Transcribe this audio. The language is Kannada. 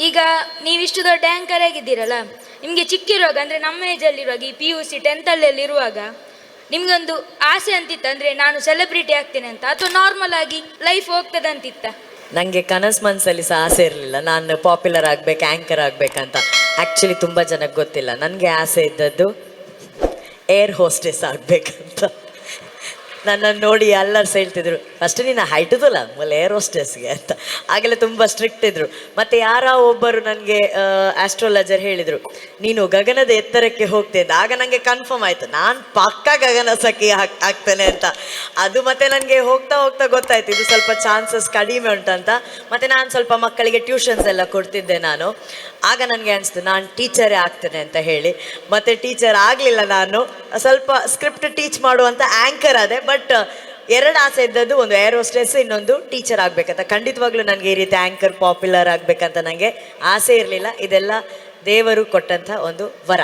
ಈಗ ನೀವಿಷ್ಟು ದೊಡ್ಡ ಆ್ಯಂಕರ್ ಆಗಿದ್ದೀರಲ್ಲ, ನಿಮಗೆ ಚಿಕ್ಕಿರುವಾಗ ಅಂದರೆ ನಮ್ಮ ಏಜಲ್ಲಿರುವಾಗ ಈ PUC 10th ಇರುವಾಗ ನಿಮಗೊಂದು ಆಸೆ ಅಂತಿತ್ತ, ಅಂದರೆ ನಾನು ಸೆಲೆಬ್ರಿಟಿ ಆಗ್ತೇನೆ ಅಂತ, ಅಥವಾ ನಾರ್ಮಲ್ ಆಗಿ ಲೈಫ್ ಹೋಗ್ತದೆ ಅಂತಿತ್ತ? ನನಗೆ ಕನಸು ಮನಸ್ಸಲ್ಲಿ ಸಹ ಆಸೆ ಇರಲಿಲ್ಲ ನಾನು ಪಾಪ್ಯುಲರ್ ಆಗಬೇಕು, ಆ್ಯಂಕರ್ ಆಗಬೇಕಂತ. ಆ್ಯಕ್ಚುಲಿ ತುಂಬ ಜನಕ್ಕೆ ಗೊತ್ತಿಲ್ಲ, ನನಗೆ ಆಸೆ ಇದ್ದದ್ದು ಏರ್ ಹೋಸ್ಟೆಸ್ ಆಗಬೇಕಂತ. ನನ್ನನ್ನು ನೋಡಿ ಎಲ್ಲರೂ ಹೇಳ್ತಿದ್ರು, ಫಸ್ಟ್ ನೀನು ಹೈಟದಲ್ಲ ಆಮೇಲೆ ಏರ್ ಹೋಸ್ಟೆಸ್ಗೆ ಅಂತ. ಆಗಲೇ ತುಂಬ ಸ್ಟ್ರಿಕ್ಟ್ ಇದ್ರು. ಮತ್ತು ಒಬ್ಬರು ನನಗೆ ಆಸ್ಟ್ರಾಲಜರ್ ಹೇಳಿದರು, ನೀನು ಗಗನದ ಎತ್ತರಕ್ಕೆ ಹೋಗ್ತೇ ಅಂತ. ಆಗ ನನಗೆ ಕನ್ಫರ್ಮ್ ಆಯಿತು, ನಾನು ಪಕ್ಕ ಗಗನ ಸಖಿ ಆಗ್ತೇನೆ ಅಂತ. ಅದು ಮತ್ತು ನನಗೆ ಹೋಗ್ತಾ ಹೋಗ್ತಾ ಗೊತ್ತಾಯ್ತು ಇದು ಸ್ವಲ್ಪ ಚಾನ್ಸಸ್ ಕಡಿಮೆ ಉಂಟಂತ. ಮತ್ತು ನಾನು ಸ್ವಲ್ಪ ಮಕ್ಕಳಿಗೆ ಟ್ಯೂಷನ್ಸ್ ಎಲ್ಲ ಕೊಡ್ತಿದ್ದೆ ನಾನು. ಆಗ ನನಗೆ ಅನಿಸ್ತು ನಾನು ಟೀಚರೇ ಆಗ್ತೇನೆ ಅಂತ ಹೇಳಿ. ಮತ್ತು ಟೀಚರ್ ಆಗಲಿಲ್ಲ, ನಾನು ಸ್ವಲ್ಪ ಸ್ಕ್ರಿಪ್ಟ್ ಟೀಚ್ ಮಾಡುವಂಥ ಆ್ಯಂಕರ್ ಅದೇ. ಬಟ್ ಎರಡು ಆಸೆ ಇದ್ದದ್ದು, ಒಂದು ಏರ್ ಹೋಸ್ಟೆಸ್, ಇನ್ನೊಂದು ಟೀಚರ್ ಆಗಬೇಕಂತ. ಖಂಡಿತವಾಗ್ಲೂ ನನಗೆ ಈ ರೀತಿ ಆ್ಯಂಕರ್ ಪಾಪ್ಯುಲರ್ ಆಗಬೇಕಂತ ನನಗೆ ಆಸೆ ಇರಲಿಲ್ಲ. ಇದೆಲ್ಲ ದೇವರು ಕೊಟ್ಟಂಥ ಒಂದು ವರ.